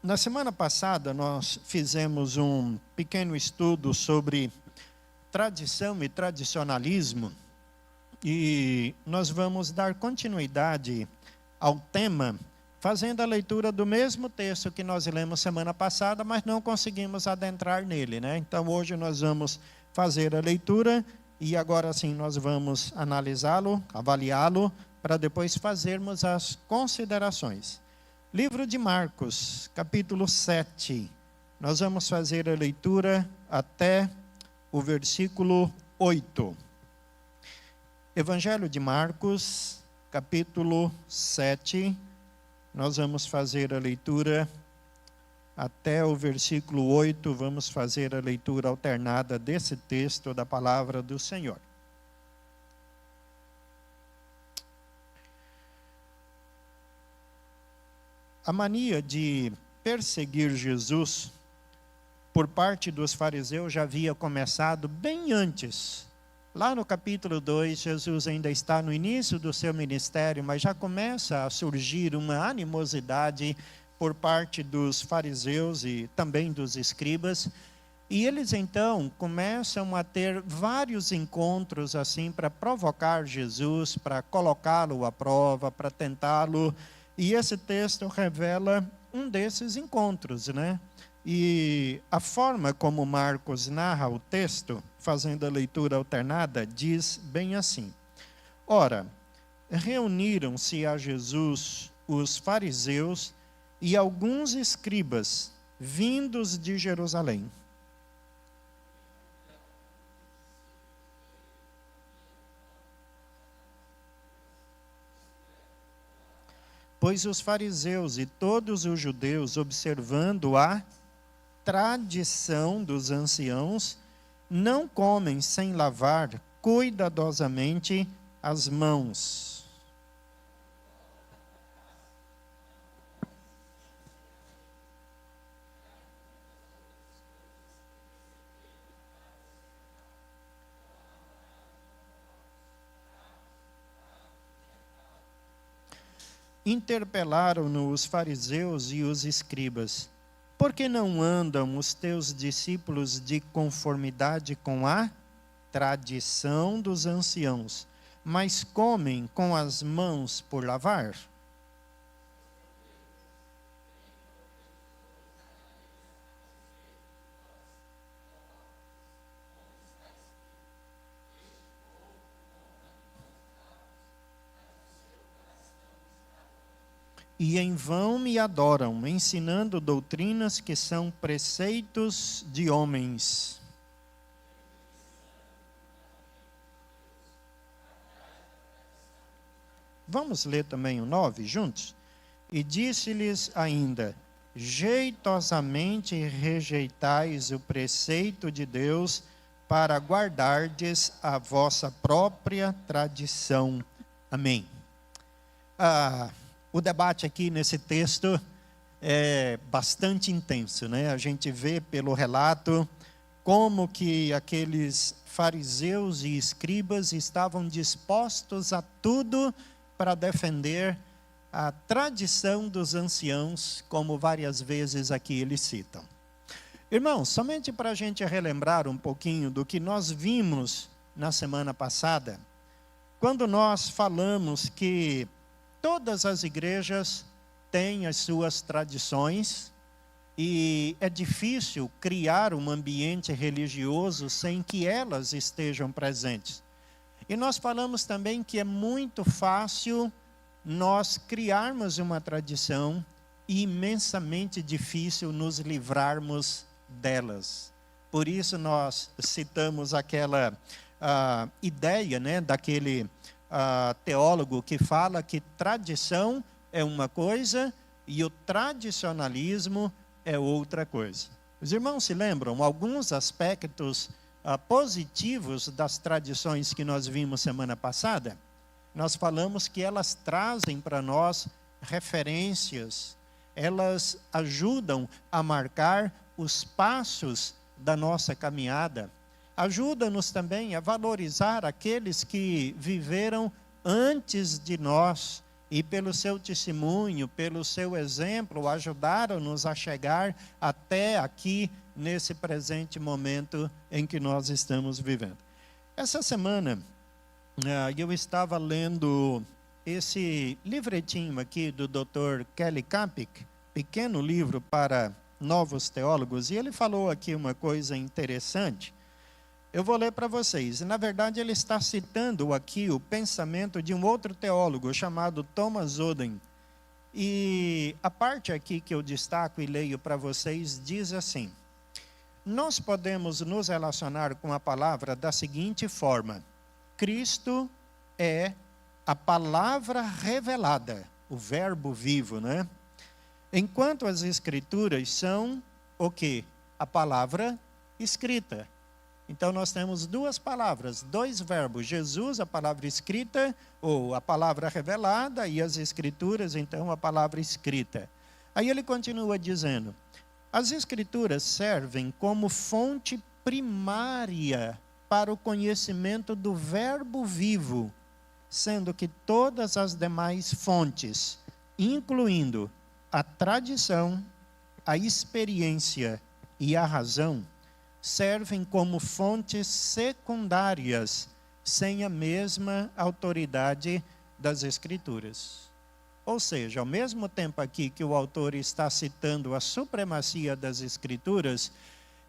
Na semana passada, nós fizemos um pequeno estudo sobre tradição e tradicionalismo, e nós vamos dar continuidade ao tema, fazendo a leitura do mesmo texto que nós lemos semana passada, mas não conseguimos adentrar nele, né? Então, hoje nós vamos fazer a leitura, e agora sim nós vamos analisá-lo, avaliá-lo, para depois fazermos as considerações. Livro de Marcos, capítulo 7. Nós vamos fazer a leitura até o versículo 8. Evangelho de Marcos, capítulo 7. Nós vamos fazer a leitura até o versículo 8. Vamos fazer a leitura alternada desse texto da palavra do Senhor. A mania de perseguir Jesus por parte dos fariseus já havia começado bem antes. Lá no capítulo 2, Jesus ainda está no início do seu ministério, mas já começa a surgir uma animosidade por parte dos fariseus e também dos escribas. E eles então começam a ter vários encontros assim para provocar Jesus, para colocá-lo à prova, para tentá-lo. E esse texto revela um desses encontros, né? E a forma como Marcos narra o texto, fazendo a leitura alternada, diz bem assim: Ora, reuniram-se a Jesus os fariseus e alguns escribas, vindos de Jerusalém. Pois os fariseus e todos os judeus, observando a tradição dos anciãos, não comem sem lavar cuidadosamente as mãos. Interpelaram-no os fariseus e os escribas: Por que não andam os teus discípulos de conformidade com a tradição dos anciãos, mas comem com as mãos por lavar? E em vão me adoram, ensinando doutrinas que são preceitos de homens. Vamos ler também o 9 juntos? E disse-lhes ainda: jeitosamente rejeitais o preceito de Deus para guardardes a vossa própria tradição. Amém. O debate aqui nesse texto é bastante intenso, né? A gente vê pelo relato como que aqueles fariseus e escribas estavam dispostos a tudo para defender a tradição dos anciãos, como várias vezes aqui eles citam. Irmãos, somente para a gente relembrar um pouquinho do que nós vimos na semana passada, quando nós falamos que todas as igrejas têm as suas tradições e é difícil criar um ambiente religioso sem que elas estejam presentes. E nós falamos também que é muito fácil nós criarmos uma tradição e imensamente difícil nos livrarmos delas. Por isso nós citamos aquela ideia, né, daquele teólogo que fala que tradição é uma coisa e o tradicionalismo é outra coisa. Os irmãos se lembram alguns aspectos positivos das tradições que nós vimos semana passada? Nós falamos que elas trazem para nós referências, elas ajudam a marcar os passos da nossa caminhada. Ajuda-nos também a valorizar aqueles que viveram antes de nós e pelo seu testemunho, pelo seu exemplo, ajudaram-nos a chegar até aqui, nesse presente momento em que nós estamos vivendo. Essa semana, eu estava lendo esse livretinho aqui do Dr. Kelly Kapic, pequeno livro para novos teólogos, e ele falou aqui uma coisa interessante. Eu vou ler para vocês. Na verdade, ele está citando aqui o pensamento de um outro teólogo chamado Thomas Oden. E a parte aqui que eu destaco e leio para vocês diz assim: nós podemos nos relacionar com a palavra da seguinte forma: Cristo é a palavra revelada, o verbo vivo, né? Enquanto as escrituras são o quê? A palavra escrita. Então nós temos duas palavras, dois verbos: Jesus, a palavra escrita, ou a palavra revelada, e as escrituras, então, a palavra escrita. Aí ele continua dizendo: as escrituras servem como fonte primária para o conhecimento do verbo vivo, sendo que todas as demais fontes, incluindo a tradição, a experiência e a razão, servem como fontes secundárias, sem a mesma autoridade das Escrituras. Ou seja, ao mesmo tempo aqui que o autor está citando a supremacia das Escrituras,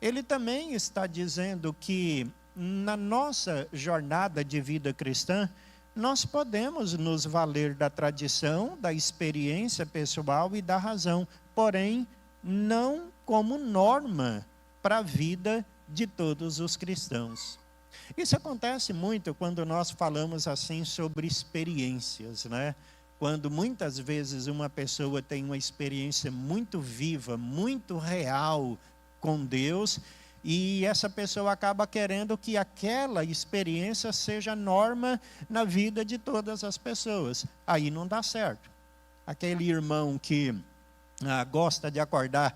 ele também está dizendo que na nossa jornada de vida cristã, nós podemos nos valer da tradição, da experiência pessoal e da razão, porém, não como norma para a vida de todos os cristãos. Isso acontece muito quando nós falamos assim sobre experiências, né? Quando muitas vezes uma pessoa tem uma experiência muito viva, muito real com Deus, e essa pessoa acaba querendo que aquela experiência seja norma na vida de todas as pessoas. Aí não dá certo. Aquele irmão que gosta de acordar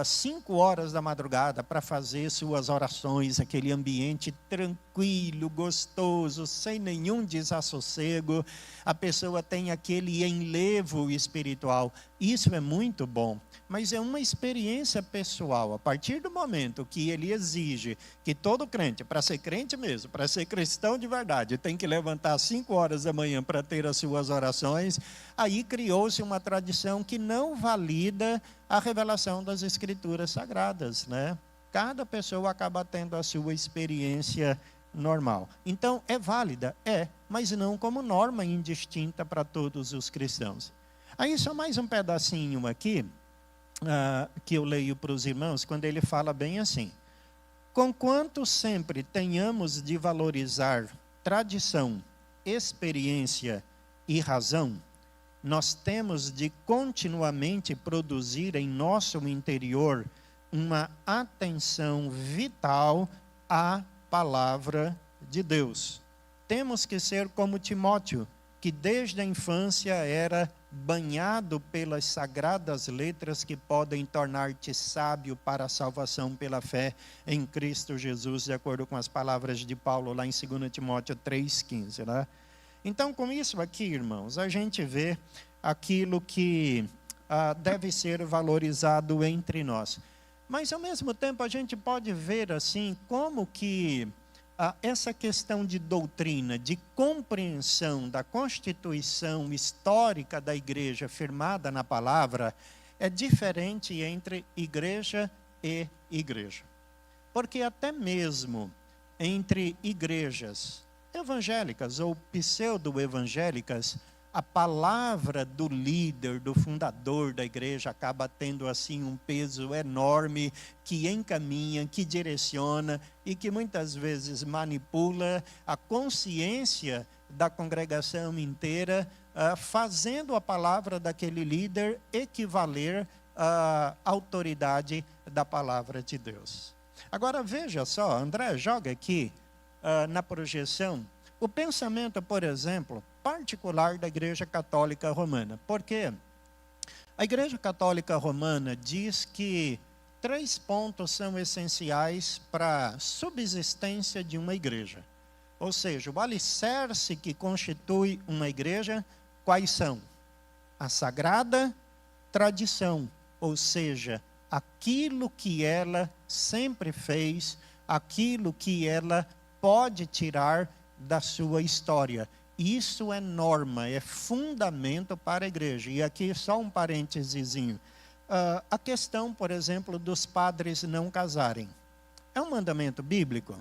5 horas da madrugada para fazer suas orações, aquele ambiente tranquilo, gostoso, sem nenhum desassossego, a pessoa tem aquele enlevo espiritual. Isso é muito bom, mas é uma experiência pessoal. A partir do momento que ele exige que todo crente, para ser crente mesmo, para ser cristão de verdade, tem que levantar às 5 horas da manhã para ter as suas orações, aí criou-se uma tradição que não valida a revelação das Escrituras Sagradas, né? Cada pessoa acaba tendo a sua experiência normal. Então, é válida? É, mas não como norma indistinta para todos os cristãos. Aí, só mais um pedacinho aqui, que eu leio para os irmãos, quando ele fala bem assim: conquanto sempre tenhamos de valorizar tradição, experiência e razão, nós temos de continuamente produzir em nosso interior uma atenção vital à palavra de Deus. Temos que ser como Timóteo, que desde a infância era banhado pelas sagradas letras que podem tornar-te sábio para a salvação pela fé em Cristo Jesus, de acordo com as palavras de Paulo lá em 2 Timóteo 3,15, né? Então, com isso aqui, irmãos, a gente vê aquilo que deve ser valorizado entre nós. Mas, ao mesmo tempo, a gente pode ver assim como que essa questão de doutrina, de compreensão da constituição histórica da igreja firmada na palavra, é diferente entre igreja e igreja. Porque até mesmo entre igrejas evangélicas ou pseudo-evangélicas, a palavra do líder, do fundador da igreja acaba tendo assim um peso enorme que encaminha, que direciona e que muitas vezes manipula a consciência da congregação inteira, fazendo a palavra daquele líder equivaler à autoridade da palavra de Deus. Agora veja só, André, joga aqui na projeção o pensamento, por exemplo, particular da Igreja Católica Romana. Porque a Igreja Católica Romana diz que 3 pontos são essenciais para a subsistência de uma igreja. Ou seja, o alicerce que constitui uma igreja, quais são? a sagrada tradição, ou seja, aquilo que ela sempre fez, aquilo que ela pode tirar da sua história. Isso é norma, é fundamento para a igreja. E aqui só um parêntesezinho. A questão, por exemplo, dos padres não casarem. É um mandamento bíblico?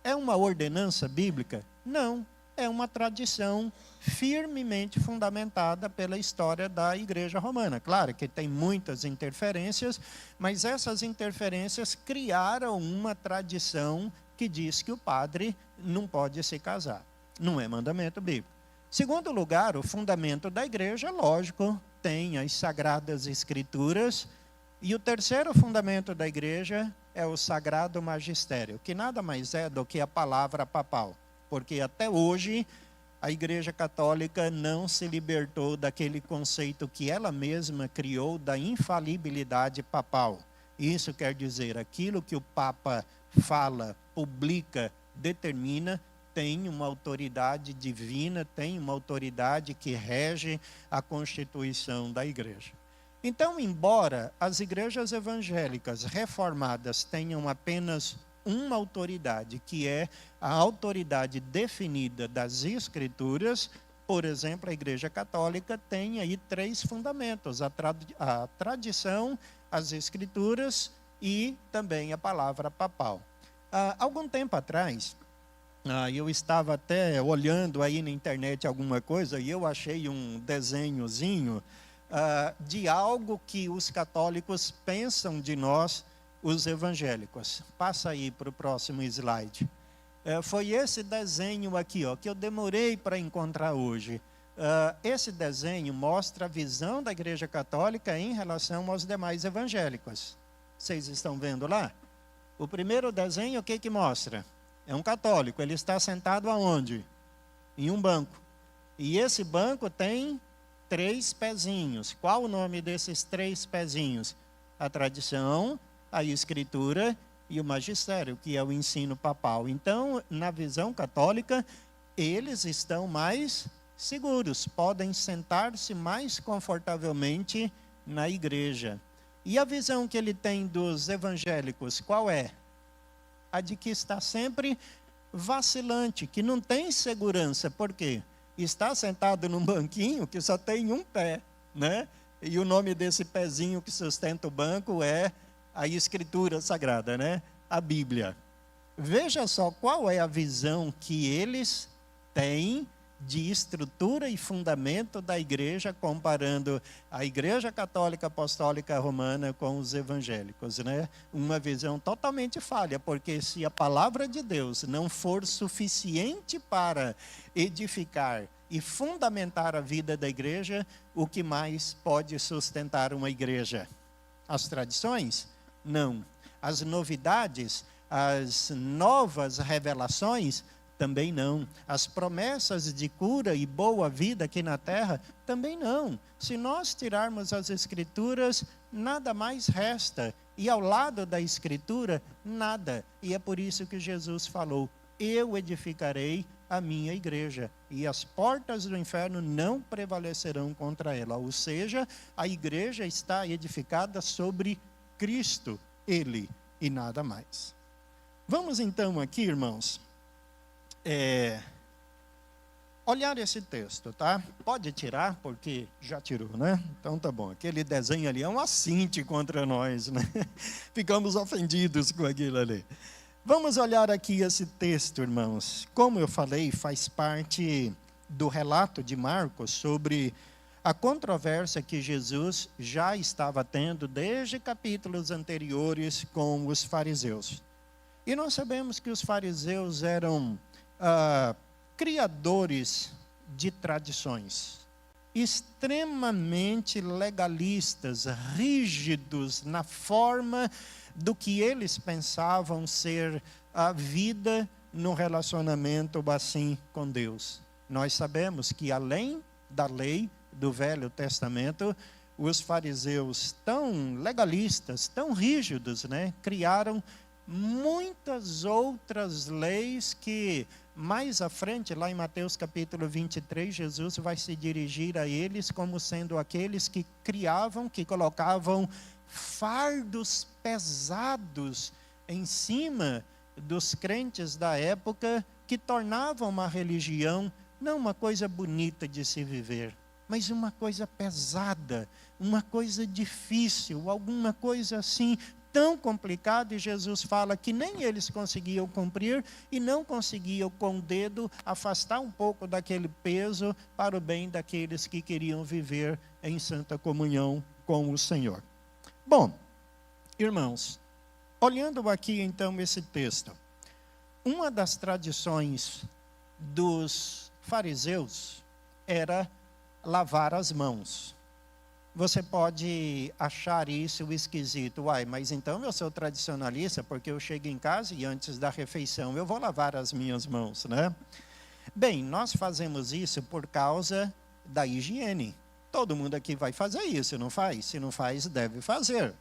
É uma ordenança bíblica? Não. É uma tradição firmemente fundamentada pela história da Igreja Romana. Claro que tem muitas interferências, mas essas interferências criaram uma tradição que diz que o padre não pode se casar. Não é mandamento bíblico. Segundo lugar, o fundamento da igreja, lógico, tem as Sagradas Escrituras. E o terceiro fundamento da igreja é o Sagrado Magistério, que nada mais é do que a palavra papal. Porque até hoje a Igreja Católica não se libertou daquele conceito que ela mesma criou da infalibilidade papal. Isso quer dizer, aquilo que o Papa fala, publica, determina, tem uma autoridade divina, tem uma autoridade que rege a constituição da igreja. Então, embora as igrejas evangélicas reformadas tenham apenas uma autoridade, que é a autoridade definida das Escrituras, por exemplo, a Igreja Católica tem aí 3 fundamentos: a tradição, as Escrituras e também a palavra papal. Algum tempo atrás, eu estava até olhando aí na internet alguma coisa e eu achei um desenhozinho de algo que os católicos pensam de nós, os evangélicos. Passa aí para o próximo slide. Foi esse desenho aqui, que eu demorei para encontrar hoje. Esse desenho mostra a visão da Igreja Católica em relação aos demais evangélicos. Vocês estão vendo lá? O primeiro desenho, o que mostra? É um católico, ele está sentado aonde? Em um banco. E esse banco tem 3 pezinhos. Qual o nome desses 3 pezinhos? A tradição, a Escritura e o magistério, que é o ensino papal. Então, na visão católica, eles estão mais seguros, podem sentar-se mais confortavelmente na igreja. E a visão que ele tem dos evangélicos, qual é? A de que está sempre vacilante, que não tem segurança. Por quê? Está sentado num banquinho que só tem um pé, né? E o nome desse pezinho que sustenta o banco é a Escritura Sagrada, né? A Bíblia. Veja só qual é a visão que eles têm de estrutura e fundamento da igreja, comparando a Igreja Católica Apostólica Romana com os evangélicos, né? Uma visão totalmente falha, porque se a palavra de Deus não for suficiente para edificar e fundamentar a vida da igreja, o que mais pode sustentar uma igreja? As tradições? Não. As novidades, as novas revelações? Também não. As promessas de cura e boa vida aqui na terra? Também não. Se nós tirarmos as Escrituras, nada mais resta. E ao lado da Escritura, nada. E é por isso que Jesus falou: eu edificarei a minha igreja, e as portas do inferno não prevalecerão contra ela. Ou seja, a igreja está edificada sobre Cristo, Ele, e nada mais. Vamos então aqui, irmãos, olhar esse texto, tá? Pode tirar, porque já tirou, né? Então tá bom. Aquele desenho ali é um assinte contra nós, né? Ficamos ofendidos com aquilo ali. Vamos olhar aqui esse texto, irmãos. Como eu falei, faz parte do relato de Marcos sobre a controvérsia que Jesus já estava tendo desde capítulos anteriores com os fariseus. E nós sabemos que os fariseus eram criadores de tradições, extremamente legalistas, rígidos na forma do que eles pensavam ser a vida no relacionamento assim com Deus. Nós sabemos que além da lei do Velho Testamento, os fariseus tão legalistas, tão rígidos, né, criaram muitas outras leis que mais à frente, lá em Mateus capítulo 23, Jesus vai se dirigir a eles como sendo aqueles que criavam, que colocavam fardos pesados em cima dos crentes da época, que tornavam uma religião não uma coisa bonita de se viver, mas uma coisa pesada, uma coisa difícil, alguma coisa assim tão complicada, e Jesus fala que nem eles conseguiam cumprir e não conseguiam com o dedo afastar um pouco daquele peso para o bem daqueles que queriam viver em santa comunhão com o Senhor. Bom, irmãos, olhando aqui então esse texto, uma das tradições dos fariseus era lavar as mãos. Você pode achar isso esquisito. Uai, mas então eu sou tradicionalista porque eu chego em casa e antes da refeição eu vou lavar as minhas mãos, né? Bem, nós fazemos isso por causa da higiene. Todo mundo aqui vai fazer isso, não faz? Se não faz, deve fazer.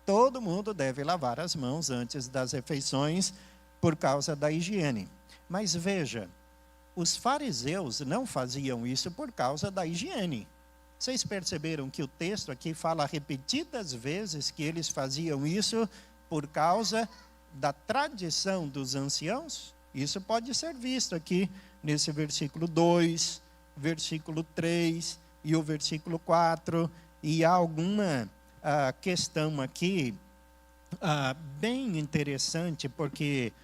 Todo mundo deve lavar as mãos antes das refeições por causa da higiene. Mas veja, os fariseus não faziam isso por causa da higiene. Vocês perceberam que o texto aqui fala repetidas vezes que eles faziam isso por causa da tradição dos anciãos? Isso pode ser visto aqui nesse versículo 2, versículo 3 e o versículo 4. E há alguma questão aqui bem interessante, porque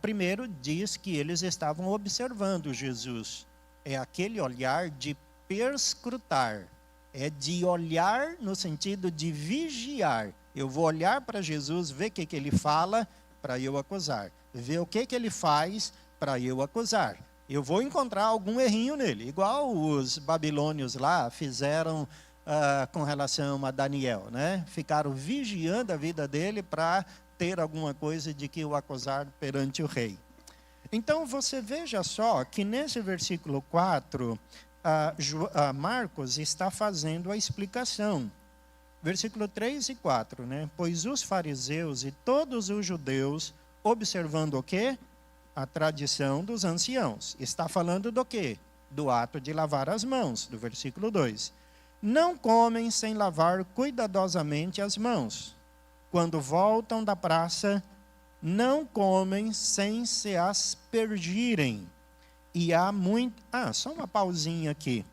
primeiro diz que eles estavam observando Jesus. É aquele olhar de perscrutar. É de olhar no sentido de vigiar. Eu vou olhar para Jesus, ver o que ele fala, para eu acusar. Ver o que ele faz, para eu acusar. Eu vou encontrar algum errinho nele. Igual os babilônios lá fizeram com relação a Daniel, né? Ficaram vigiando a vida dele para ter alguma coisa de que o acusar perante o rei. Então, você veja só que nesse versículo 4... Marcos está fazendo a explicação. Versículo 3 e 4, né? Pois os fariseus e todos os judeus, observando o quê? A tradição dos anciãos. Está falando do quê? Do ato de lavar as mãos, do versículo 2. Não comem sem lavar cuidadosamente as mãos. Quando voltam da praça, não comem sem se aspergirem. E há muito... só uma pausinha aqui.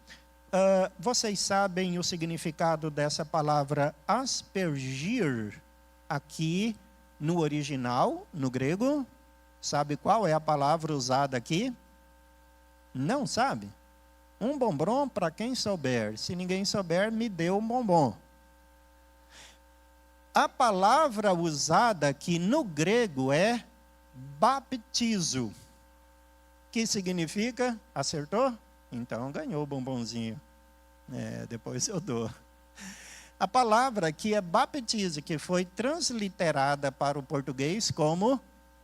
Vocês sabem o significado dessa palavra aspergir aqui no original, no grego? Sabe qual é a palavra usada aqui? Não sabe? Um bombom para quem souber. Se ninguém souber, me dê um bombom. A palavra usada aqui no grego é baptizo. Que significa? Acertou? Então ganhou o bombonzinho. Depois eu dou. A palavra que é baptizo, que foi transliterada para o português como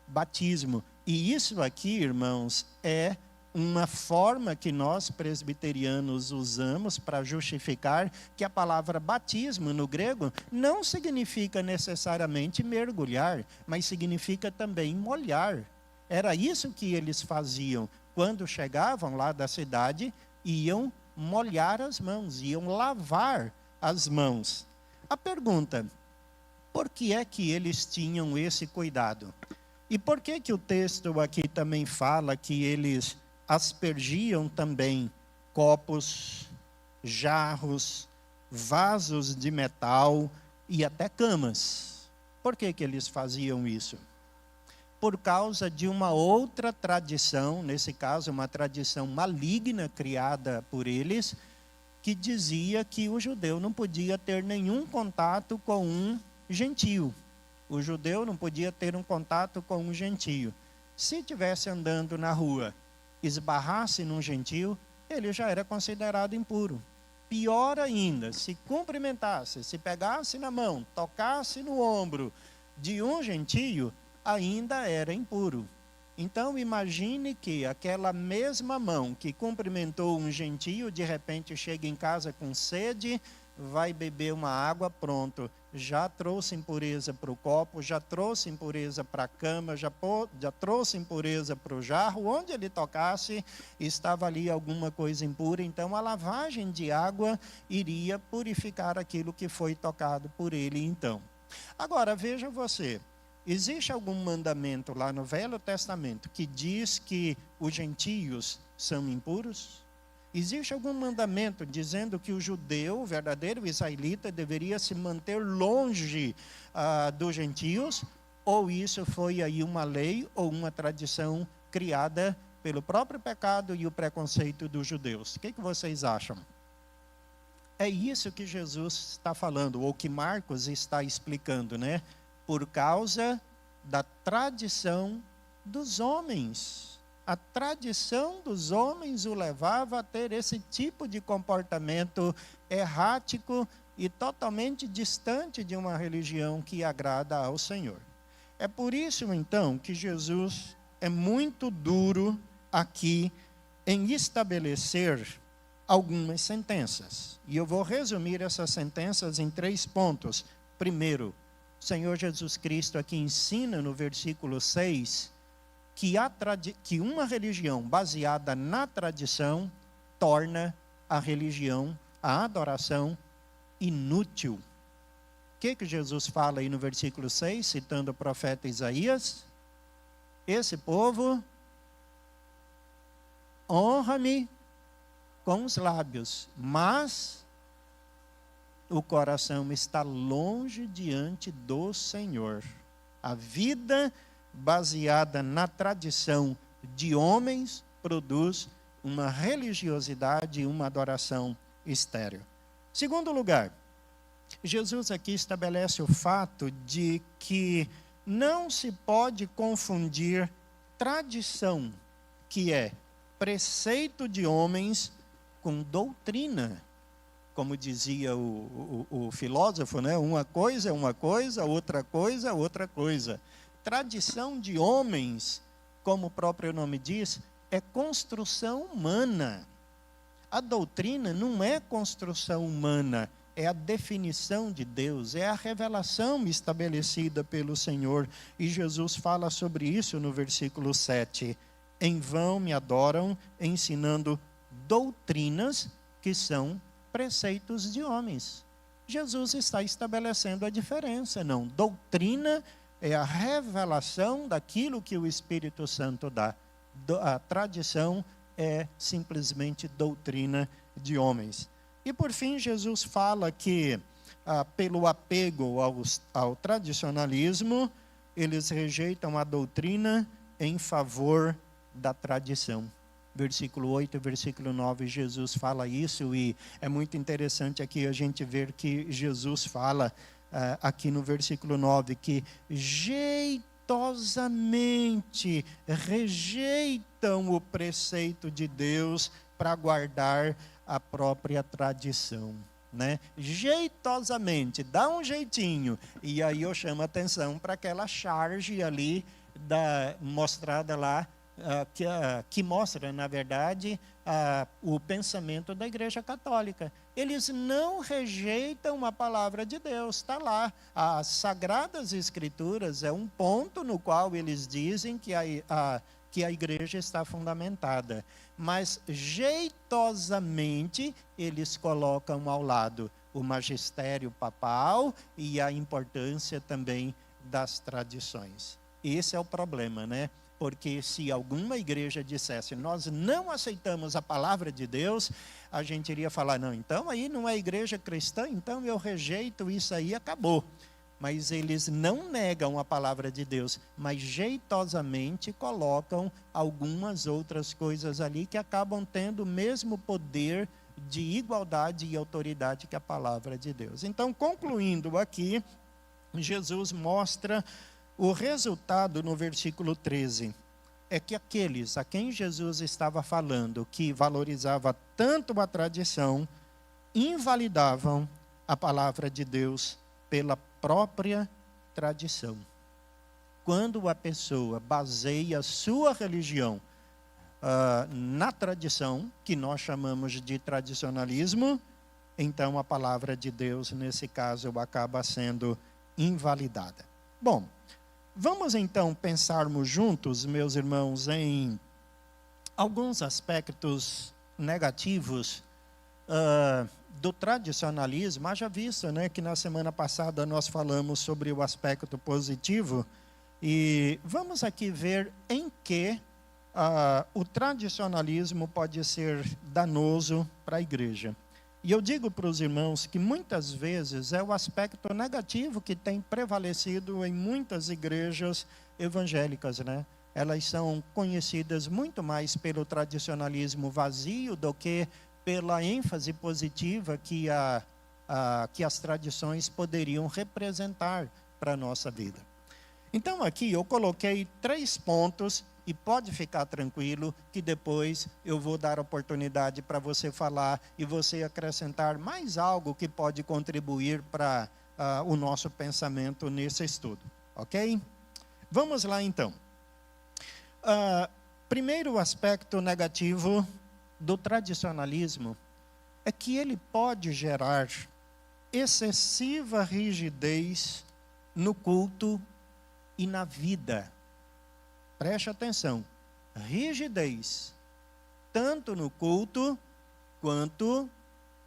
batismo. E isso aqui, irmãos, é uma forma que nós presbiterianos usamos para justificar que a palavra batismo no grego não significa necessariamente mergulhar, mas significa também molhar. Era isso que eles faziam. Quando chegavam lá da cidade, iam molhar as mãos, iam lavar as mãos. A pergunta, por que é que eles tinham esse cuidado? E por que que o texto aqui também fala que eles aspergiam também copos, jarros, vasos de metal e até camas? Por que que eles faziam isso? Por causa de uma outra tradição, nesse caso uma tradição maligna criada por eles, que dizia que o judeu não podia ter nenhum contato com um gentio. O judeu não podia ter um contato com um gentio. Se estivesse andando na rua, esbarrasse num gentio, ele já era considerado impuro. Pior ainda, se cumprimentasse, se pegasse na mão, tocasse no ombro de um gentio, ainda era impuro. Então imagine que aquela mesma mão que cumprimentou um gentio, de repente chega em casa com sede, vai beber uma água, pronto, já trouxe impureza para o copo, já trouxe impureza para a cama, já trouxe impureza para o jarro, onde ele tocasse estava ali alguma coisa impura, então a lavagem de água iria purificar aquilo que foi tocado por ele então. Agora, veja você, existe algum mandamento lá no Velho Testamento que diz que os gentios são impuros? Existe algum mandamento dizendo que o judeu, o verdadeiro israelita, deveria se manter longe dos gentios? Ou isso foi aí uma lei ou uma tradição criada pelo próprio pecado e o preconceito dos judeus? O que vocês acham? É isso que Jesus está falando, ou que Marcos está explicando, né? Por causa da tradição dos homens. A tradição dos homens o levava a ter esse tipo de comportamento errático e totalmente distante de uma religião que agrada ao Senhor. É por isso, então, que Jesus é muito duro aqui em estabelecer algumas sentenças. E eu vou resumir essas sentenças em 3 pontos. Primeiro, o Senhor Jesus Cristo aqui ensina no versículo 6, que uma religião baseada na tradição torna a religião, a adoração, inútil. O que Jesus fala aí no versículo 6, citando o profeta Isaías? Esse povo honra-me com os lábios, mas o coração está longe diante do Senhor. A vida baseada na tradição de homens produz uma religiosidade e uma adoração estéril. Segundo lugar, Jesus aqui estabelece o fato de que não se pode confundir tradição, que é preceito de homens, com doutrina. Como dizia o filósofo, né? Uma coisa é uma coisa, outra coisa é outra coisa. Tradição de homens, como o próprio nome diz, é construção humana. A doutrina não é construção humana, é a definição de Deus, é a revelação estabelecida pelo Senhor. E Jesus fala sobre isso no versículo 7. Em vão me adoram, ensinando doutrinas que são preceitos de homens. Jesus está estabelecendo a diferença, não. Doutrina é a revelação daquilo que o Espírito Santo dá. A tradição é simplesmente doutrina de homens. E por fim, Jesus fala que, pelo apego ao tradicionalismo, eles rejeitam a doutrina em favor da tradição. Versículo 8 e versículo 9, Jesus fala isso, e é muito interessante aqui a gente ver que Jesus fala aqui no versículo 9, que jeitosamente rejeitam o preceito de Deus para guardar a própria tradição, né? Jeitosamente, dá um jeitinho. E aí eu chamo a atenção para aquela charge ali mostrada lá, que mostra, na verdade, o pensamento da Igreja Católica. Eles não rejeitam a palavra de Deus, está lá. As Sagradas Escrituras é um ponto no qual eles dizem que a igreja está fundamentada. Mas, jeitosamente, eles colocam ao lado o magistério papal e a importância também das tradições. Esse é o problema, né? Porque se alguma igreja dissesse, nós não aceitamos a palavra de Deus, a gente iria falar, não, então aí não é igreja cristã, então eu rejeito isso aí, acabou. Mas eles não negam a palavra de Deus, mas jeitosamente colocam algumas outras coisas ali que acabam tendo o mesmo poder de igualdade e autoridade que a palavra de Deus. Então, concluindo aqui, Jesus mostra o resultado no versículo 13, é que aqueles a quem Jesus estava falando, que valorizavam tanto a tradição, invalidavam a palavra de Deus pela própria tradição. Quando a pessoa baseia a sua religião na tradição, que nós chamamos de tradicionalismo, então a palavra de Deus, nesse caso, acaba sendo invalidada. Bom, vamos então pensarmos juntos, meus irmãos, em alguns aspectos negativos do tradicionalismo. Haja visto, né, que na semana passada nós falamos sobre o aspecto positivo, e vamos aqui ver em que o tradicionalismo pode ser danoso para a igreja. E eu digo para os irmãos que muitas vezes é o aspecto negativo que tem prevalecido em muitas igrejas evangélicas, né? Elas são conhecidas muito mais pelo tradicionalismo vazio do que pela ênfase positiva que as tradições poderiam representar para a nossa vida. Então aqui eu coloquei 3 pontos, e pode ficar tranquilo que depois eu vou dar oportunidade para você falar e você acrescentar mais algo que pode contribuir para o nosso pensamento nesse estudo, ok? Vamos lá então. Primeiro aspecto negativo do tradicionalismo é que ele pode gerar excessiva rigidez no culto e na vida. Preste atenção, rigidez, tanto no culto quanto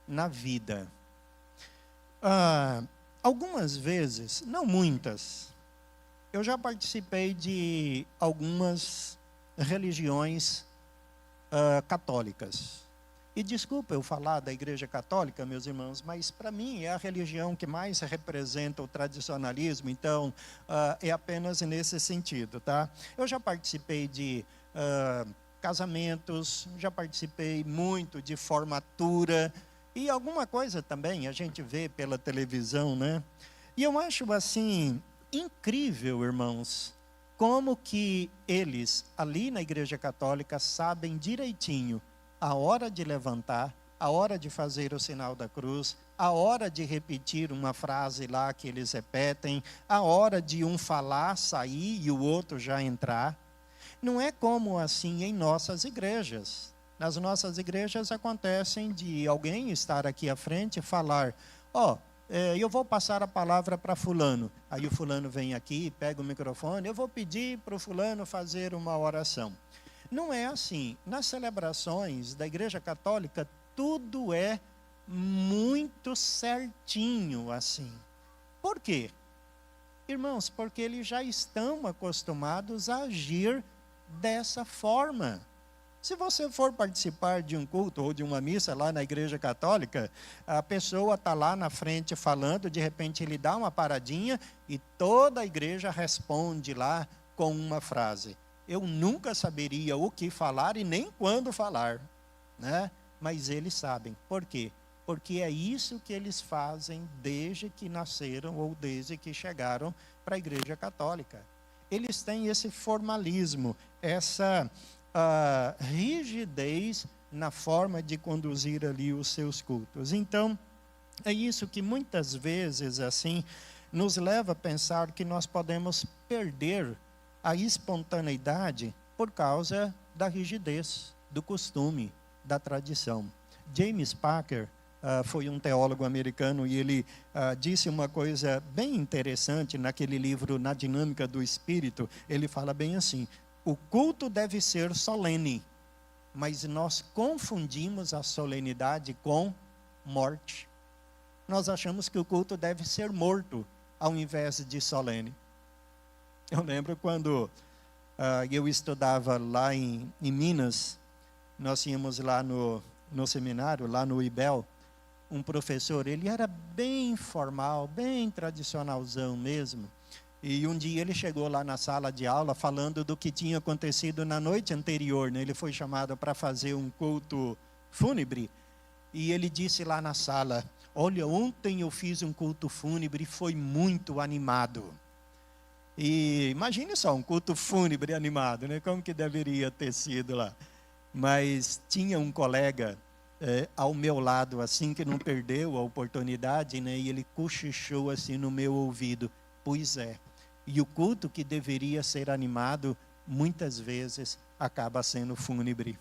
na vida. Algumas vezes, não muitas, eu já participei de algumas religiões católicas. E desculpa eu falar da Igreja Católica, meus irmãos, mas para mim é a religião que mais representa o tradicionalismo, então é apenas nesse sentido, tá? Eu já participei de casamentos, já participei muito de formatura, e alguma coisa também a gente vê pela televisão, né? E eu acho assim incrível, irmãos, como que eles ali na Igreja Católica sabem direitinho a hora de levantar, a hora de fazer o sinal da cruz, a hora de repetir uma frase lá que eles repetem, a hora de um falar, sair e o outro já entrar. Não é como assim em nossas igrejas. Nas nossas igrejas acontecem de alguém estar aqui à frente e falar, eu vou passar a palavra para fulano. Aí o fulano vem aqui, pega o microfone, eu vou pedir para o fulano fazer uma oração. Não é assim. Nas celebrações da Igreja Católica, tudo é muito certinho assim. Por quê? Irmãos, porque eles já estão acostumados a agir dessa forma. Se você for participar de um culto ou de uma missa lá na Igreja Católica, a pessoa está lá na frente falando, de repente ele dá uma paradinha e toda a igreja responde lá com uma frase. Eu nunca saberia o que falar e nem quando falar, né? Mas eles sabem. Por quê? Porque é isso que eles fazem desde que nasceram ou desde que chegaram para a Igreja Católica. Eles têm esse formalismo, essa rigidez na forma de conduzir ali os seus cultos. Então, é isso que muitas vezes assim nos leva a pensar que nós podemos perder a espontaneidade por causa da rigidez, do costume, da tradição. James Packer foi um teólogo americano e ele disse uma coisa bem interessante naquele livro Na Dinâmica do Espírito. Ele fala bem assim, o culto deve ser solene, mas nós confundimos a solenidade com morte. Nós achamos que o culto deve ser morto, ao invés de solene. Eu lembro quando eu estudava lá em Minas, nós tínhamos lá no seminário, lá no IBEL, um professor, ele era bem formal, bem tradicionalzão mesmo. E um dia ele chegou lá na sala de aula falando do que tinha acontecido na noite anterior, né? Ele foi chamado para fazer um culto fúnebre. E ele disse lá na sala, olha, ontem eu fiz um culto fúnebre e foi muito animado. E imagine só, um culto fúnebre animado, né? Como que deveria ter sido lá. Mas tinha um colega ao meu lado, assim, que não perdeu a oportunidade, né? E ele cochichou assim no meu ouvido, pois é. E o culto que deveria ser animado, muitas vezes, acaba sendo fúnebre.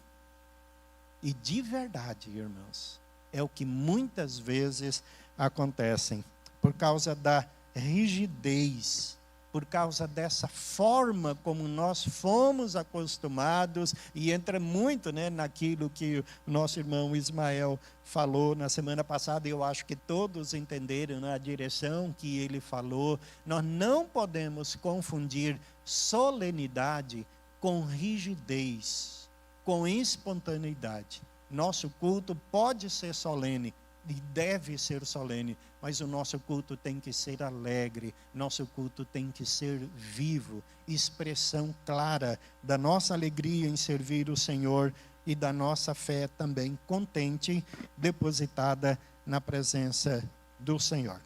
E de verdade, irmãos, É o que muitas vezes acontece, por causa da rigidez, por causa dessa forma como nós fomos acostumados, e entra muito, né, naquilo que o nosso irmão Ismael falou na semana passada, e eu acho que todos entenderam na direção que ele falou. Nós não podemos confundir solenidade com rigidez, com espontaneidade. Nosso culto pode ser solene, e deve ser solene, mas o nosso culto tem que ser alegre, nosso culto tem que ser vivo, expressão clara da nossa alegria em servir o Senhor e da nossa fé também contente, depositada na presença do Senhor.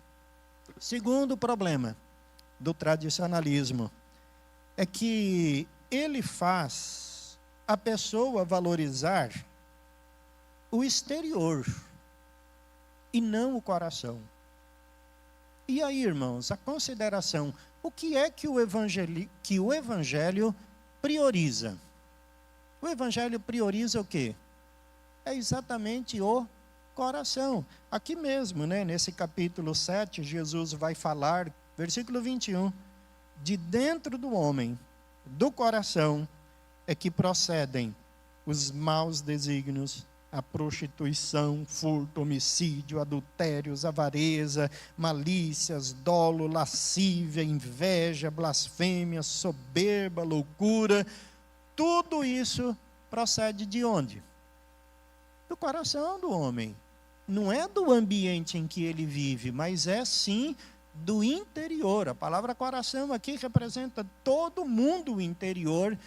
Segundo problema do tradicionalismo é que ele faz a pessoa valorizar o exterior e não o coração. E aí, irmãos, a consideração, o que é que o Evangelho prioriza? O Evangelho prioriza o quê? É exatamente o coração. Aqui mesmo, né, nesse capítulo 7, Jesus vai falar, versículo 21, de dentro do homem, do coração, é que procedem os maus desígnios, a prostituição, furto, homicídio, adultérios, avareza, malícias, dolo, lascívia, inveja, blasfêmia, soberba, loucura. Tudo isso procede de onde? Do coração do homem. Não é do ambiente em que ele vive, mas é sim do interior. A palavra coração aqui representa todo o mundo interior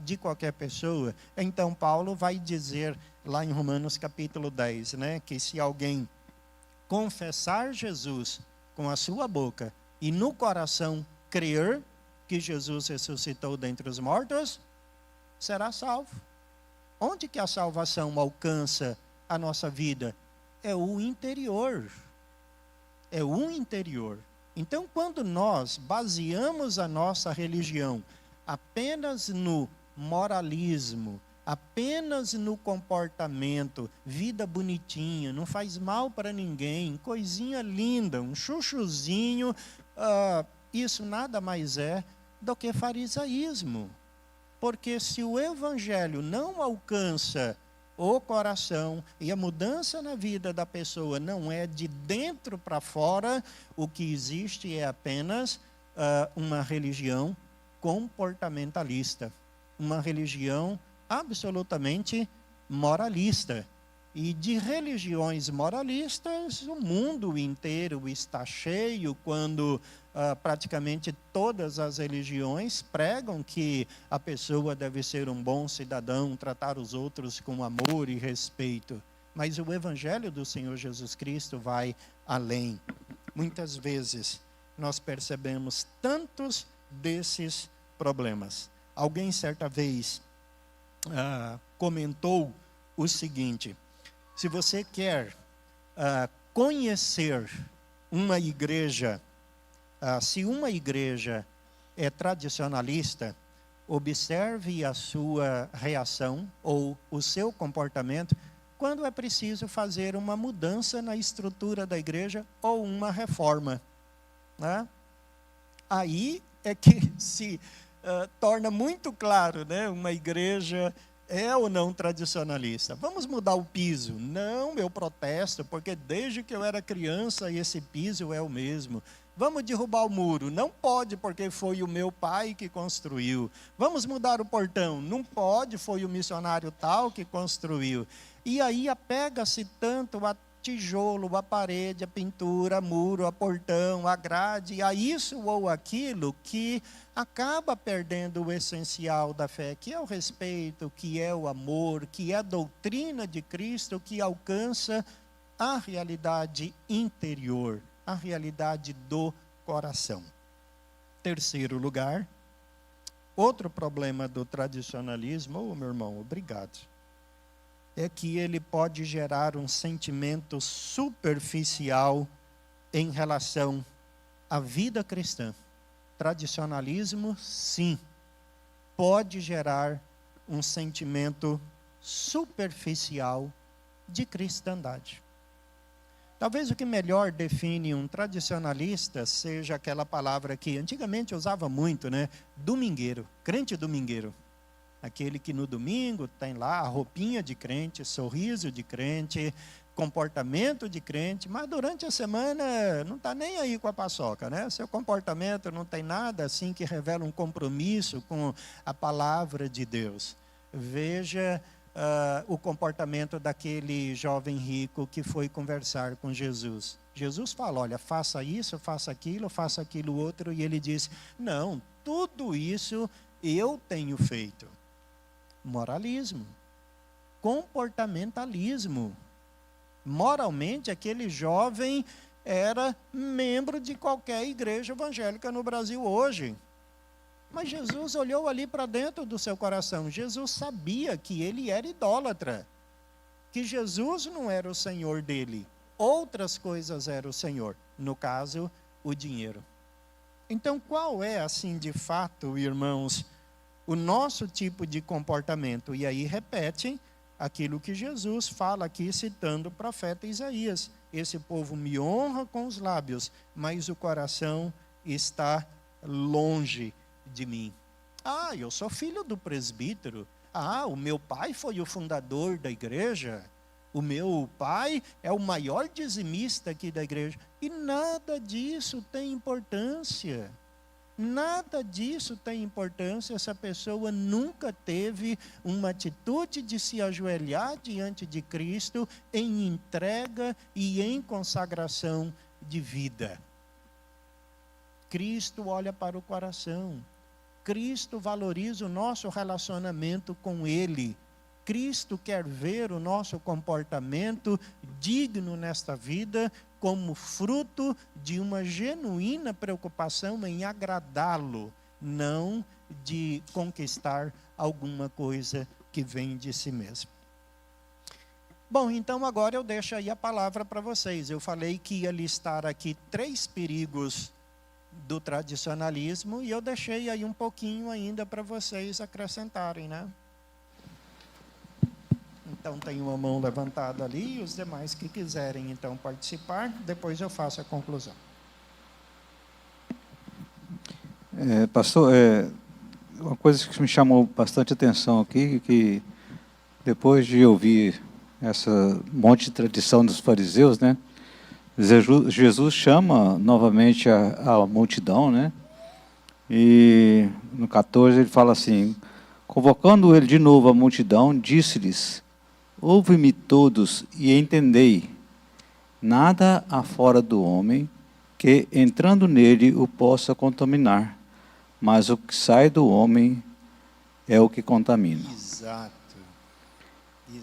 de qualquer pessoa. Então Paulo vai dizer lá em Romanos capítulo 10, né, que se alguém confessar Jesus com a sua boca e no coração crer que Jesus ressuscitou dentre os mortos, será salvo. Onde que a salvação alcança a nossa vida? É o interior. É o interior. Então, quando nós baseamos a nossa religião apenas no moralismo, apenas no comportamento, vida bonitinha, não faz mal para ninguém, coisinha linda, um chuchuzinho, isso nada mais é do que farisaísmo. Porque se o Evangelho não alcança o coração e a mudança na vida da pessoa não é de dentro para fora, o que existe é apenas uma religião comportamentalista, uma religião absolutamente moralista. E de religiões moralistas, o mundo inteiro está cheio, quando praticamente todas as religiões pregam que a pessoa deve ser um bom cidadão, tratar os outros com amor e respeito. Mas o Evangelho do Senhor Jesus Cristo vai além. Muitas vezes nós percebemos tantos desses problemas. Alguém certa vez comentou o seguinte: se você quer conhecer uma igreja, se uma igreja é tradicionalista, observe a sua reação ou o seu comportamento quando é preciso fazer uma mudança na estrutura da igreja ou uma reforma, né? Aí é que se torna muito claro, né? Uma igreja é ou não tradicionalista. Vamos mudar o piso? Não, eu protesto, porque desde que eu era criança esse piso é o mesmo. Vamos derrubar o muro? Não pode, porque foi o meu pai que construiu. Vamos mudar o portão? Não pode, foi o missionário tal que construiu. E aí apega-se tanto a tijolo, a parede, a pintura, a muro, a portão, a grade, a isso ou aquilo, que acaba perdendo o essencial da fé, que é o respeito, que é o amor, que é a doutrina de Cristo, que alcança a realidade interior, a realidade do coração. Terceiro lugar, outro problema do tradicionalismo, meu irmão, obrigado, é que ele pode gerar um sentimento superficial em relação à vida cristã. Tradicionalismo, sim, pode gerar um sentimento superficial de cristandade. Talvez o que melhor define um tradicionalista seja aquela palavra que antigamente usava muito, né? Domingueiro, crente domingueiro. Aquele que no domingo tem lá a roupinha de crente, sorriso de crente, comportamento de crente, mas durante a semana não está nem aí com a paçoca, né? Seu comportamento não tem nada assim que revela um compromisso com a palavra de Deus. Veja o comportamento daquele jovem rico que foi conversar com Jesus. Jesus fala, olha, faça isso, faça aquilo outro, e ele diz, não, tudo isso eu tenho feito. Moralismo, comportamentalismo. Moralmente, aquele jovem era membro de qualquer igreja evangélica no Brasil hoje. Mas Jesus olhou ali para dentro do seu coração. Jesus sabia que ele era idólatra, que Jesus não era o Senhor dele. Outras coisas eram o Senhor, no caso, o dinheiro. Então, qual é, assim, de fato, irmãos, o nosso tipo de comportamento? E aí repete aquilo que Jesus fala aqui, citando o profeta Isaías. Esse povo me honra com os lábios, mas o coração está longe de mim. Ah, eu sou filho do presbítero. Ah, o meu pai foi o fundador da igreja. O meu pai é o maior dizimista aqui da igreja. E nada disso tem importância. Nada disso tem importância se a pessoa nunca teve uma atitude de se ajoelhar diante de Cristo em entrega e em consagração de vida. Cristo olha para o coração. Cristo valoriza o nosso relacionamento com Ele. Cristo quer ver o nosso comportamento digno nesta vida como fruto de uma genuína preocupação em agradá-lo, não de conquistar alguma coisa que vem de si mesmo. Bom, então agora eu deixo aí a palavra para vocês. Eu falei que ia listar aqui 3 perigos do tradicionalismo, e eu deixei aí um pouquinho ainda para vocês acrescentarem, né? Então tem uma mão levantada ali, e os demais que quiserem então participar, depois eu faço a conclusão. Pastor, uma coisa que me chamou bastante atenção aqui, que depois de ouvir essa monte de tradição dos fariseus, né? Jesus chama novamente a multidão, né? E no 14 ele fala assim, convocando ele de novo a multidão, disse-lhes, ouve-me todos e entendei, nada há fora do homem que, entrando nele, o possa contaminar, mas o que sai do homem é o que contamina. Exato.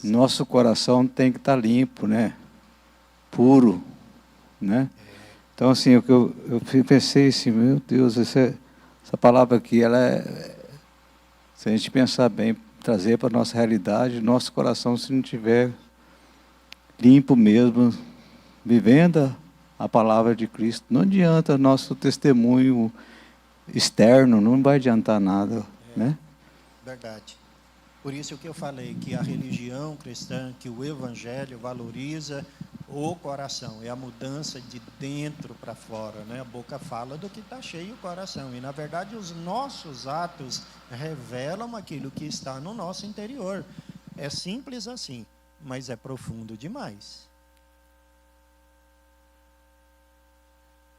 Nosso coração tem que estar limpo, né? Puro, né? Então, assim, eu pensei assim, meu Deus, essa palavra aqui, se a gente pensar bem, trazer para a nossa realidade, nosso coração, se não tiver limpo mesmo, vivendo a palavra de Cristo, não adianta nosso testemunho externo, não vai adiantar nada, né? Verdade. Por isso que eu falei que a religião cristã, que o evangelho valoriza o coração, é a mudança de dentro para fora, né? A boca fala do que está cheio o coração, e na verdade os nossos atos revelam aquilo que está no nosso interior. É simples assim, mas é profundo demais.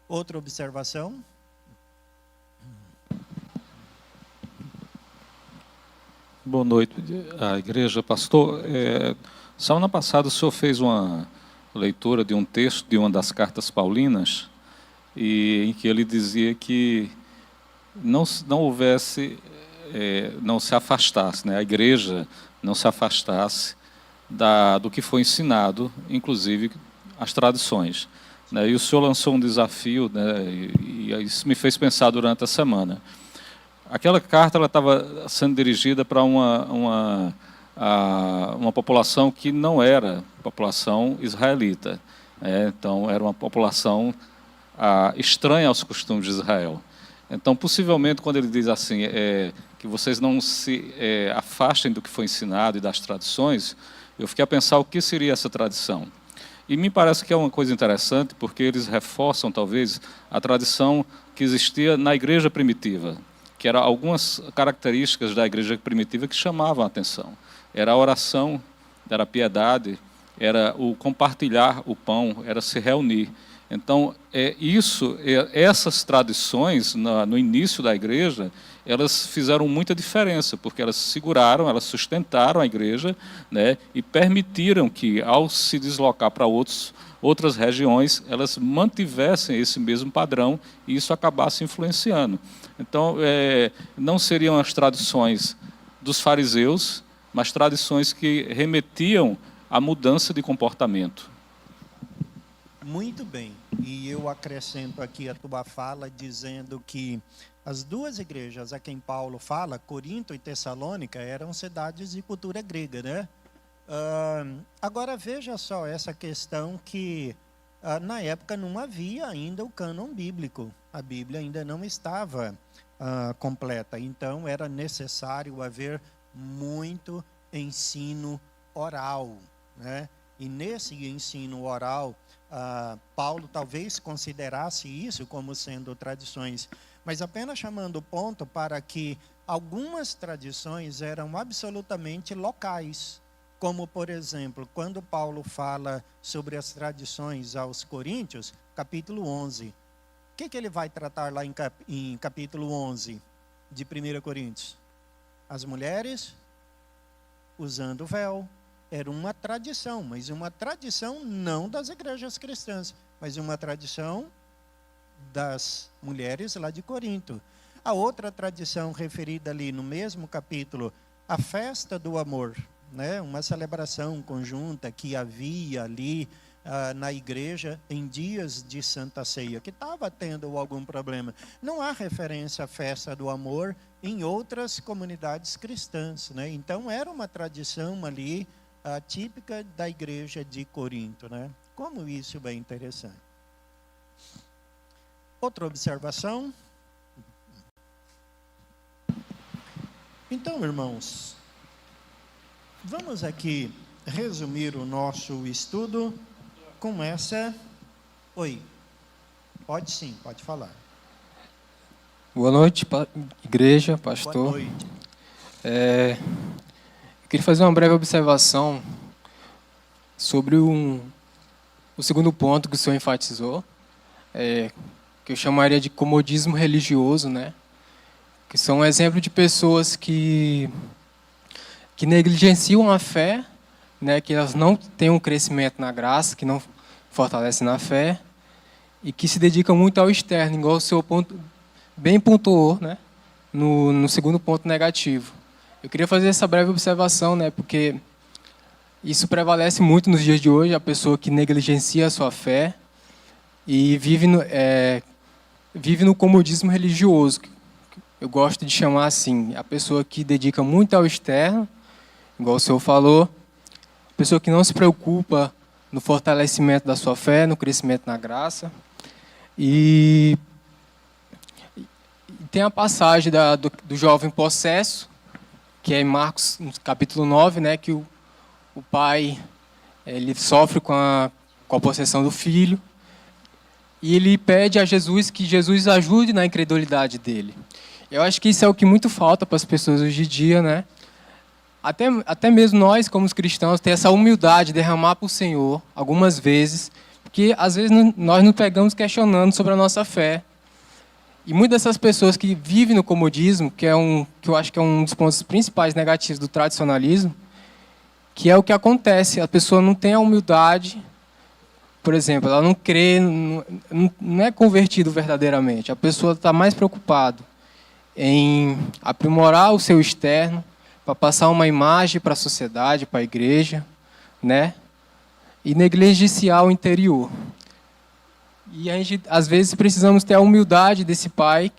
Outra observação? Boa noite, a igreja, pastor. Semana passada o senhor fez uma leitura de um texto de uma das cartas paulinas, em que ele dizia que não houvesse, não se afastasse, né, a igreja não se afastasse do que foi ensinado, inclusive as tradições, né, e o senhor lançou um desafio, né, e isso me fez pensar durante a semana. Aquela carta ela estava sendo dirigida para uma população que não era população israelita, então era uma população estranha aos costumes de Israel. Então, possivelmente, quando ele diz assim, que vocês não se afastem do que foi ensinado e das tradições, eu fiquei a pensar o que seria essa tradição. E me parece que é uma coisa interessante, porque eles reforçam, talvez, a tradição que existia na igreja primitiva, que eram algumas características da igreja primitiva que chamavam a atenção. Era a oração, era a piedade, era o compartilhar o pão, era se reunir. Então, essas tradições, no início da igreja, elas fizeram muita diferença, porque elas seguraram, elas sustentaram a igreja, né, e permitiram que, ao se deslocar para outras regiões, elas mantivessem esse mesmo padrão e isso acabasse influenciando. Então, não seriam as tradições dos fariseus, mas tradições que remetiam à mudança de comportamento. Muito bem. E eu acrescento aqui a tua fala dizendo que as duas igrejas a quem Paulo fala, Corinto e Tessalônica, eram cidades de cultura grega, né? Agora veja só essa questão que na época não havia ainda o cânon bíblico. A Bíblia ainda não estava completa. Então era necessário haver muito ensino oral, né? E nesse ensino oral, Paulo talvez considerasse isso como sendo tradições, mas apenas chamando o ponto para que algumas tradições eram absolutamente locais, como, por exemplo, quando Paulo fala sobre as tradições aos Coríntios, capítulo 11. O que ele vai tratar lá em capítulo 11 de 1 Coríntios? As mulheres usando véu. Era uma tradição, mas uma tradição não das igrejas cristãs, mas uma tradição das mulheres lá de Corinto. A outra tradição referida ali no mesmo capítulo, a festa do amor, né? Uma celebração conjunta que havia ali na igreja em dias de Santa Ceia, que estava tendo algum problema. Não há referência à festa do amor em outras comunidades cristãs, né? Então era uma tradição ali típica da igreja de Corinto, né? Como isso é interessante. Outra observação. Então, irmãos, vamos aqui resumir o nosso estudo com essa... Oi, pode sim, pode falar. Boa noite, igreja, pastor. Boa noite. Eu queria fazer uma breve observação sobre o segundo ponto que o senhor enfatizou, que eu chamaria de comodismo religioso, né? Que são um exemplo de pessoas que negligenciam a fé, né? Que elas não têm um crescimento na graça, que não fortalecem na fé, e que se dedicam muito ao externo, igual o senhor bem pontuou, né? No segundo ponto negativo. Eu queria fazer essa breve observação, né, porque isso prevalece muito nos dias de hoje, a pessoa que negligencia a sua fé e vive no comodismo religioso. Eu gosto de chamar assim, a pessoa que dedica muito ao externo, igual o senhor falou, a pessoa que não se preocupa no fortalecimento da sua fé, no crescimento na graça. E tem a passagem do jovem possesso, que é em Marcos, no capítulo 9, né, que o pai ele sofre com a possessão do filho, e ele pede a Jesus que Jesus ajude na incredulidade dele. Eu acho que isso é o que muito falta para as pessoas hoje em dia, né? Até mesmo nós, como os cristãos, ter essa humildade, derramar para o Senhor, algumas vezes, porque às vezes nós nos pegamos questionando sobre a nossa fé. E muitas dessas pessoas que vivem no comodismo, que eu acho que é um dos pontos principais negativos do tradicionalismo, que é o que acontece, a pessoa não tem a humildade, por exemplo, ela não crê, não é convertido verdadeiramente, a pessoa está mais preocupada em aprimorar o seu externo, para passar uma imagem para a sociedade, para a igreja, né? E negligenciar o interior. E a gente, às vezes, precisamos ter a humildade desse pai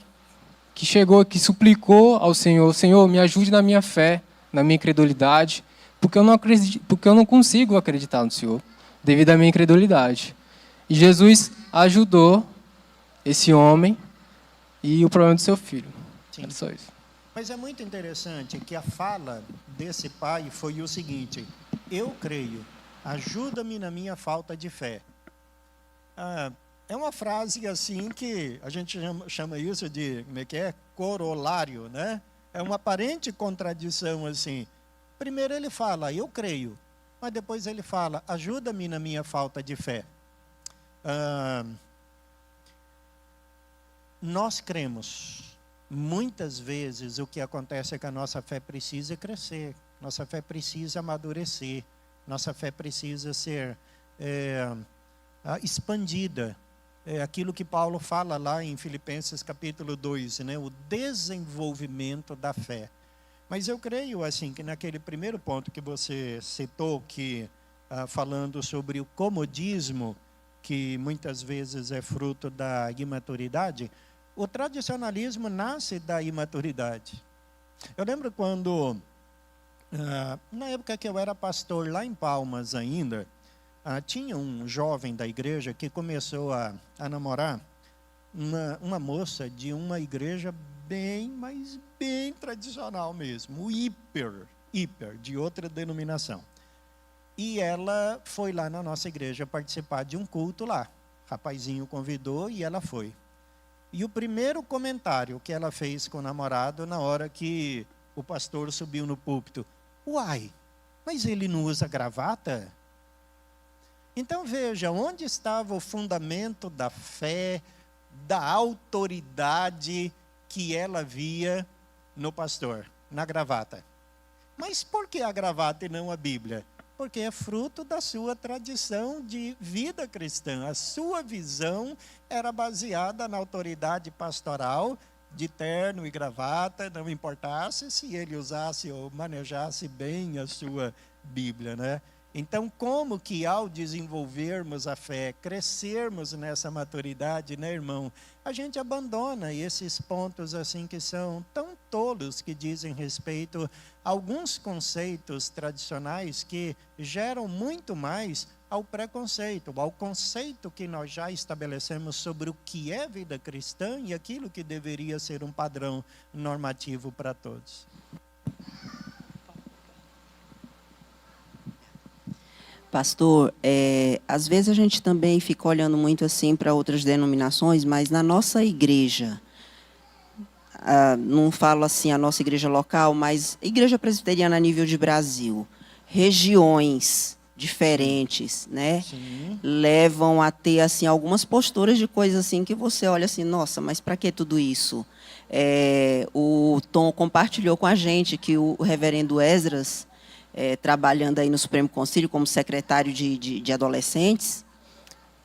que chegou, que suplicou ao Senhor: Senhor, me ajude na minha fé, na minha incredulidade, porque eu não consigo acreditar no Senhor, devido à minha incredulidade. E Jesus ajudou esse homem e o problema do seu filho. Sim. Era só isso. Mas é muito interessante que a fala desse pai foi o seguinte: eu creio, ajuda-me na minha falta de fé. É uma frase assim que a gente chama isso de, como é que é? Corolário, né? É uma aparente contradição assim. Primeiro ele fala, eu creio, mas depois ele fala, ajuda-me na minha falta de fé. Nós cremos. Muitas vezes o que acontece é que a nossa fé precisa crescer, nossa fé precisa amadurecer, nossa fé precisa ser expandida. É aquilo que Paulo fala lá em Filipenses capítulo 2, né? O desenvolvimento da fé. Mas eu creio assim que naquele primeiro ponto que você citou, que falando sobre o comodismo, que muitas vezes é fruto da imaturidade, o tradicionalismo nasce da imaturidade. Eu lembro quando, na época que eu era pastor lá em Palmas ainda, tinha um jovem da igreja que começou a namorar uma moça de uma igreja mas bem tradicional mesmo, hiper, de outra denominação. E ela foi lá na nossa igreja participar de um culto lá. O rapazinho convidou e ela foi. E o primeiro comentário que ela fez com o namorado na hora que o pastor subiu no púlpito: uai, mas ele não usa gravata? Então veja, onde estava o fundamento da fé, da autoridade que ela via no pastor, na gravata? Mas por que a gravata e não a Bíblia? Porque é fruto da sua tradição de vida cristã. A sua visão era baseada na autoridade pastoral, de terno e gravata, não importasse se ele usasse ou manejasse bem a sua Bíblia, né? Então, como que ao desenvolvermos a fé, crescermos nessa maturidade, né, irmão, a gente abandona esses pontos assim que são tão tolos, que dizem respeito a alguns conceitos tradicionais que geram muito mais ao preconceito, ao conceito que nós já estabelecemos sobre o que é vida cristã e aquilo que deveria ser um padrão normativo para todos. Pastor, às vezes a gente também fica olhando muito assim para outras denominações, mas na nossa igreja, não falo assim a nossa igreja local, mas igreja presbiteriana a nível de Brasil, regiões diferentes, né, levam a ter assim algumas posturas de coisas assim que você olha assim, nossa, mas para que tudo isso? O Tom compartilhou com a gente que o reverendo Esdras, trabalhando aí no Supremo Conselho como secretário de adolescentes,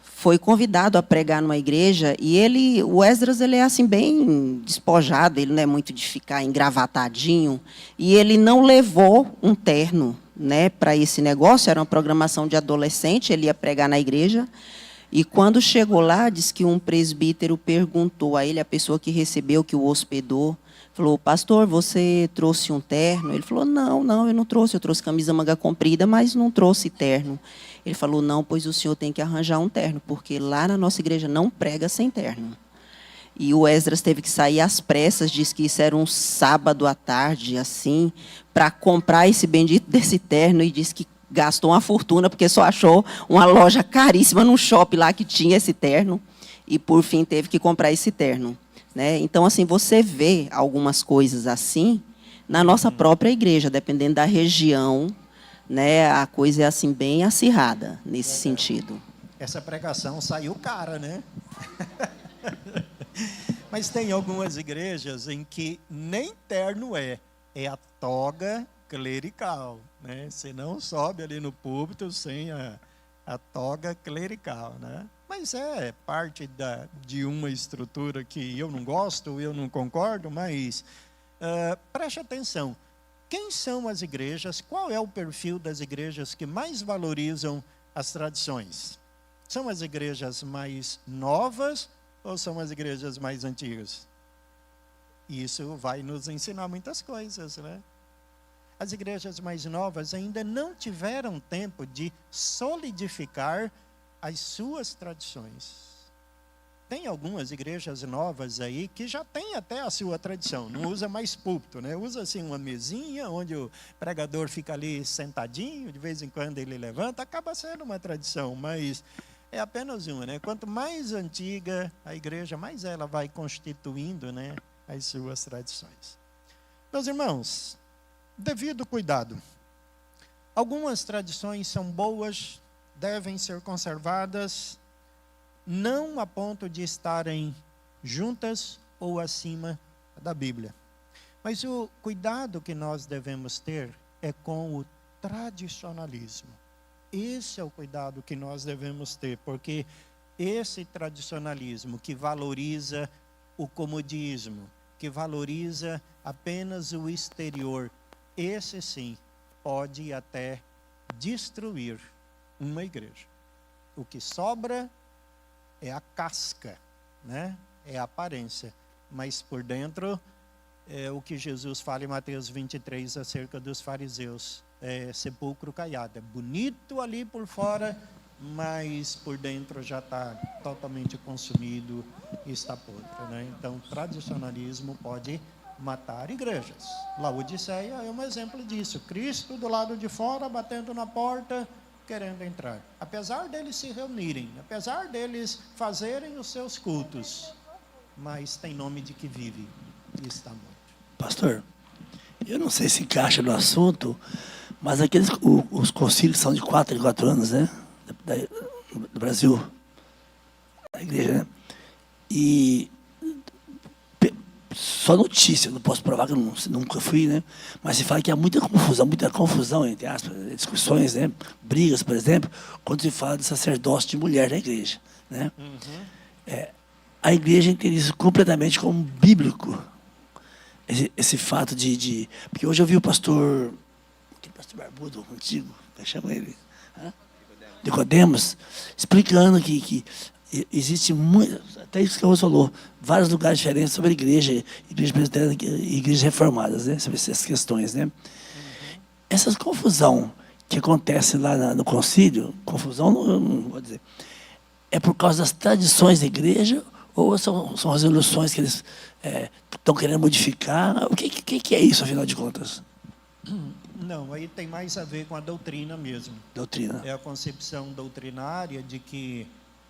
foi convidado a pregar numa igreja, e o Esdras, ele é assim bem despojado, ele não é muito de ficar engravatadinho, e ele não levou um terno, né, para esse negócio. Era uma programação de adolescente, ele ia pregar na igreja, e quando chegou lá, diz que um presbítero perguntou a ele, a pessoa que recebeu, que o hospedou, falou: pastor, você trouxe um terno? Ele falou: não, eu não trouxe, eu trouxe camisa manga comprida, mas não trouxe terno. Ele falou: não, pois o senhor tem que arranjar um terno, porque lá na nossa igreja não prega sem terno. E o Esdras teve que sair às pressas, disse que isso era um sábado à tarde, assim, para comprar esse bendito desse terno, e disse que gastou uma fortuna, porque só achou uma loja caríssima num shopping lá que tinha esse terno, e por fim teve que comprar esse terno. Né? Então, assim, você vê algumas coisas assim na nossa própria igreja, dependendo da região, né? A coisa é assim bem acirrada nesse sentido. Essa pregação saiu cara, né? Mas tem algumas igrejas em que nem terno é a toga clerical, né? Você não sobe ali no púlpito sem a toga clerical, né? Mas é parte de uma estrutura que eu não gosto, eu não concordo, mas preste atenção. Quem são as igrejas? Qual é o perfil das igrejas que mais valorizam as tradições? São as igrejas mais novas ou são as igrejas mais antigas? Isso vai nos ensinar muitas coisas, né? As igrejas mais novas ainda não tiveram tempo de solidificar as suas tradições. tem algumas igrejas novas aí que já tem até a sua tradição, não usa mais púlpito, né? Usa assim uma mesinha onde o pregador fica ali sentadinho, de vez em quando ele levanta, acaba sendo uma tradição, mas é apenas uma, né? Quanto mais antiga a igreja, mais ela vai constituindo, né, as suas tradições. Meus irmãos, devido cuidado. Algumas tradições são boas, devem ser conservadas, não a ponto de estarem juntas ou acima da Bíblia. Mas o cuidado que nós devemos ter é com o tradicionalismo. Esse é o cuidado que nós devemos ter, porque esse tradicionalismo que valoriza o comodismo, que valoriza apenas o exterior, esse sim pode até destruir uma igreja. O que sobra é a casca, né? É a aparência, mas por dentro é o que Jesus fala em Mateus 23 acerca dos fariseus, sepulcro caiado. É bonito ali por fora, mas por dentro já está totalmente consumido e está podre, né? Então, tradicionalismo pode matar igrejas. Laodiceia é um exemplo disso. Cristo do lado de fora, batendo na porta, querendo entrar. Apesar deles se reunirem, apesar deles fazerem os seus cultos, mas tem nome de que vive e está morto. Pastor, eu não sei se encaixa no assunto, mas os concílios são de 4 em 4 anos, né? Do Brasil, da igreja, né? E só notícia, não posso provar que eu nunca fui, né? Mas se fala que há muita confusão, entre aspas, discussões, né? Brigas, por exemplo, quando se fala de sacerdócio de mulher na igreja, né? A igreja entende isso completamente como bíblico, esse fato de... Porque hoje eu vi o pastor barbudo, antigo, chama ele, Nicodemos, explicando que existe muito, até isso que a Rose falou, vários lugares diferentes sobre a igreja presbiteriana e igrejas reformadas, né? Sobre essas questões, né? Essa confusão que acontece lá no concílio, confusão, não vou dizer, é por causa das tradições da igreja ou são resoluções que eles estão querendo modificar? O que é isso, afinal de contas? Não, aí tem mais a ver com a doutrina mesmo. Doutrina. É a concepção doutrinária de que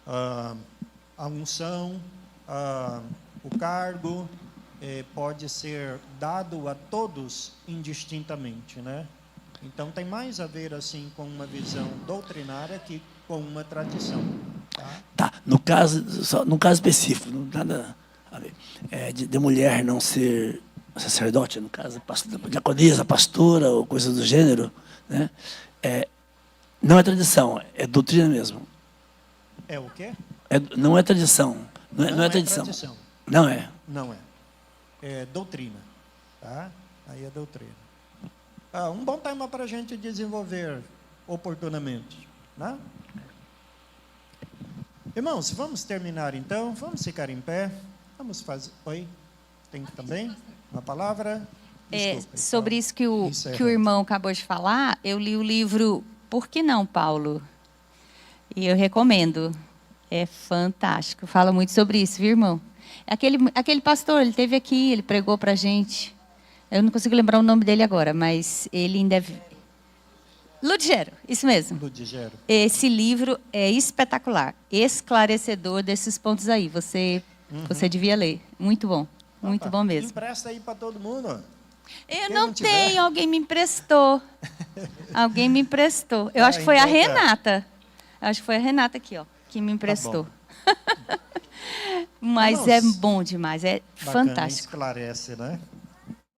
a unção, o cargo pode ser dado a todos indistintamente, né? Então tem mais a ver assim com uma visão doutrinária que com uma tradição. Tá. No caso específico, não nada a ver, de mulher não ser sacerdote, no caso, diaconisa, pastora ou coisa do gênero, né? Não é tradição, é doutrina mesmo. É o quê? Não é tradição. Não é tradição. Tradição. Não é. Não é. É doutrina. Tá? Aí é doutrina. Um bom tema para a gente desenvolver oportunamente. Né? Irmãos, vamos terminar então. Vamos ficar em pé. Vamos fazer... Oi? Tem também uma palavra? Desculpa, sobre isso que o irmão acabou de falar, eu li o livro Por que não, Paulo? E eu recomendo. É fantástico. Fala muito sobre isso, viu, irmão? Aquele pastor, ele esteve aqui, ele pregou para a gente. Eu não consigo lembrar o nome dele agora, mas ele ainda... Ludigero, isso mesmo. Ludigero. Esse livro é espetacular, esclarecedor desses pontos aí. Você devia ler. Muito bom. Muito bom mesmo. Empresta aí para todo mundo. Eu não tenho, alguém me emprestou. Alguém me emprestou. Eu acho que foi a Renata. Acho que foi a Renata aqui, ó, que me emprestou. Tá. Mas é bom demais, é bacana, fantástico. Esclarece, né?